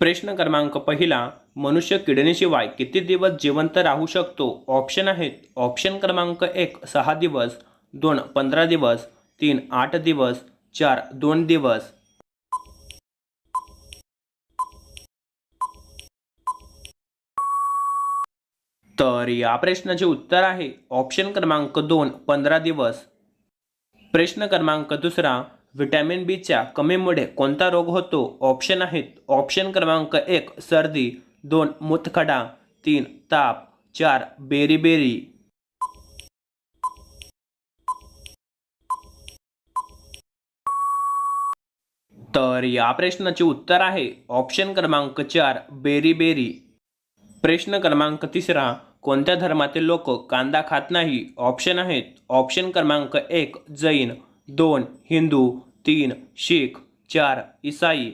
प्रश्न क्रमांक पहिला, मनुष्य किडनीशिवाय किती दिवस जिवंत राहू शकतो? ऑप्शन आहेत. ऑप्शन क्रमांक 1 6 दिवस, 2 15 दिवस, 3 8 दिवस, 4 2 दिवस. तर या प्रश्नाचे उत्तर आहे ऑप्शन क्रमांक 2 15 दिवस. प्रश्न क्रमांक दुसरा, व्हिटॅमिन बीच्या कमीमुळे कोणता रोग होतो? ऑप्शन आहेत. ऑप्शन क्रमांक 1 सर्दी, 2 मूतखडा, 3 ताप, 4 बेरी. तर या प्रश्नाचे उत्तर आहे ऑप्शन क्रमांक 4 बेरी. प्रश्न क्रमांक तिसरा, कोणत्या धर्मातील लोक कांदा खात नाही? ऑप्शन आहेत. ऑप्शन क्रमांक 1 जैन, 2 हिंदू, 3 शीख, 4 ईसाई.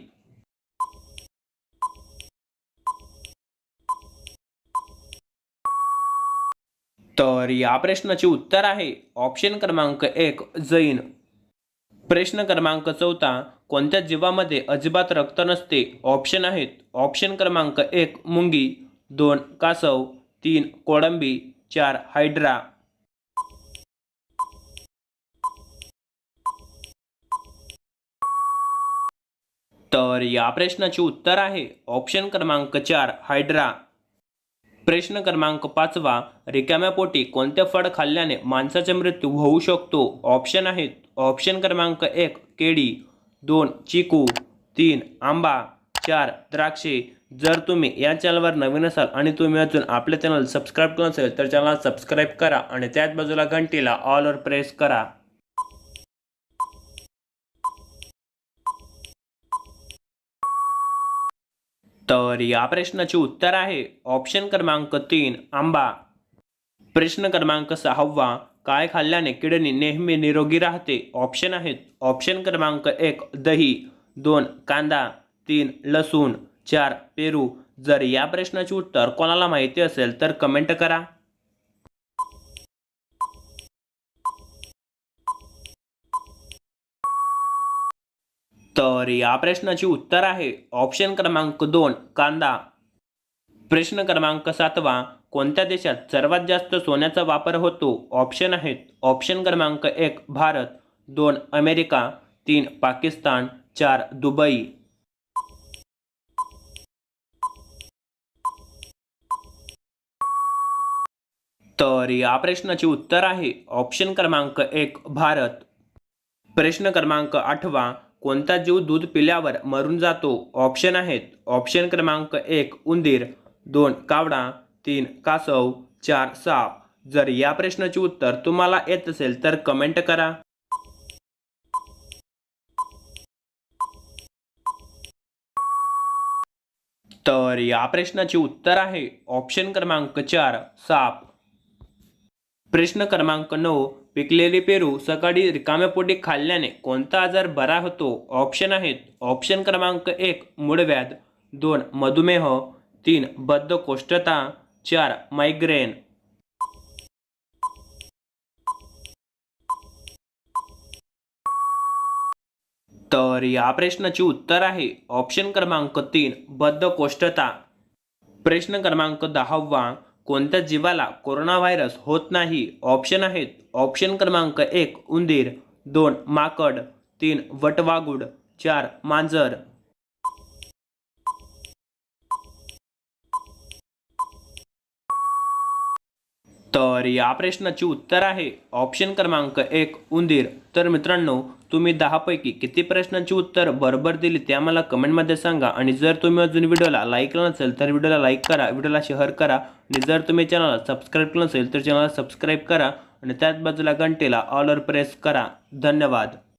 तर या प्रश्नाचे उत्तर आहे ऑप्शन क्रमांक 1 जैन. प्रश्न क्रमांक चौथा, कोणत्या जीवामध्ये अजिबात रक्त नसते? ऑप्शन आहेत. ऑप्शन क्रमांक 1 मुंगी, 2 कासव, 3 कोळंबी, 4 हायड्रा. तर या प्रश्नाचे उत्तर आहे ऑप्शन क्रमांक 4 हायड्रा. प्रश्न क्रमांक 5, रिकाम्या पोटी कोणते फळ खाल्ल्याने माणसाचा मृत्यू होऊ शकतो? ऑप्शन आहेत. ऑप्शन क्रमांक 1 केळी, 2 चिकू, 3 आंबा, 4 द्राक्षे. जर तुम्ही या चॅनलवर नवीन असाल आणि तुम्ही अजून आपले चॅनल सबस्क्राईब केलं नसेल तर चॅनल सबस्क्राईब करा आणि त्याच बाजूला घंटीला ऑलवर प्रेस करा. तर या प्रश्नाचे उत्तर आहे ऑप्शन क्रमांक 3 आंबा. प्रश्न क्रमांक 6, काय खाल्ल्याने किडनी नेहमी निरोगी राहते? ऑप्शन आहेत. ऑप्शन क्रमांक 1 दही, 2 कांदा, 3 लसूण, 4 पेरू. जर या प्रश्नाचे उत्तर कोणाला माहिती असेल तर कमेंट करा. तर या प्रश्नाचे उत्तर आहे ऑप्शन क्रमांक 2 कांदा. प्रश्न क्रमांक 7, कोणत्या देशात सर्वात जास्त सोन्याचा वापर होतो? ऑप्शन आहेत. ऑप्शन क्रमांक 1 भारत, 2 अमेरिका, 3 पाकिस्तान, 4 दुबई. तर या प्रश्नाचे उत्तर आहे ऑप्शन क्रमांक 1 भारत. प्रश्न क्रमांक 8, कोणता जीव दूध पिल्यावर मरून जातो? ऑप्शन आहेत. ऑप्शन क्रमांक 1 उंदीर, 2 कावडा, 3 कासव, 4 साप. जर या प्रश्नाचे उत्तर तुम्हाला येत असेल तर कमेंट करा. तर या प्रश्नाचे उत्तर आहे ऑप्शन क्रमांक 4 साप. प्रश्न क्रमांक 9, पिकलेली पेरू सकाळी रिकाम्या पोटी खाल्ल्याने कोणता आजार बरा होतो? ऑप्शन आहेत. ऑप्शन क्रमांक 1 मूळव्याध, 2 मधुमेह, 3 बद्धकोष्ठता, 4 मायग्रेन. तर या प्रश्नाचे उत्तर आहे ऑप्शन क्रमांक 3 बद्धकोष्ठता. प्रश्न क्रमांक 10, कोणत्या जीवाला कोरोना व्हायरस होत नाही? ऑप्शन आहेत. ऑप्शन क्रमांक 1 उंदीर, 2 माकड, 3 वटवाघूळ, 4 मांजर. तर या प्रश्नाचे उत्तर आहे ऑप्शन क्रमांक 1 उंदीर. तर मित्रांनो, तुम्ही 10 पैकी किती प्रश्नांची उत्तर बरोबर दिली ते आम्हाला कमेंटमध्ये सांगा. आणि जर तुम्ही अजून व्हिडिओला लाईक केलं नसेल तर व्हिडिओला लाईक करा, व्हिडिओला शेअर करा. आणि जर तुम्ही चॅनलला सबस्क्राईब केलं नसेल तर चॅनलला सबस्क्राईब करा आणि त्याच बाजूला घंटेला ऑलवर प्रेस करा. धन्यवाद.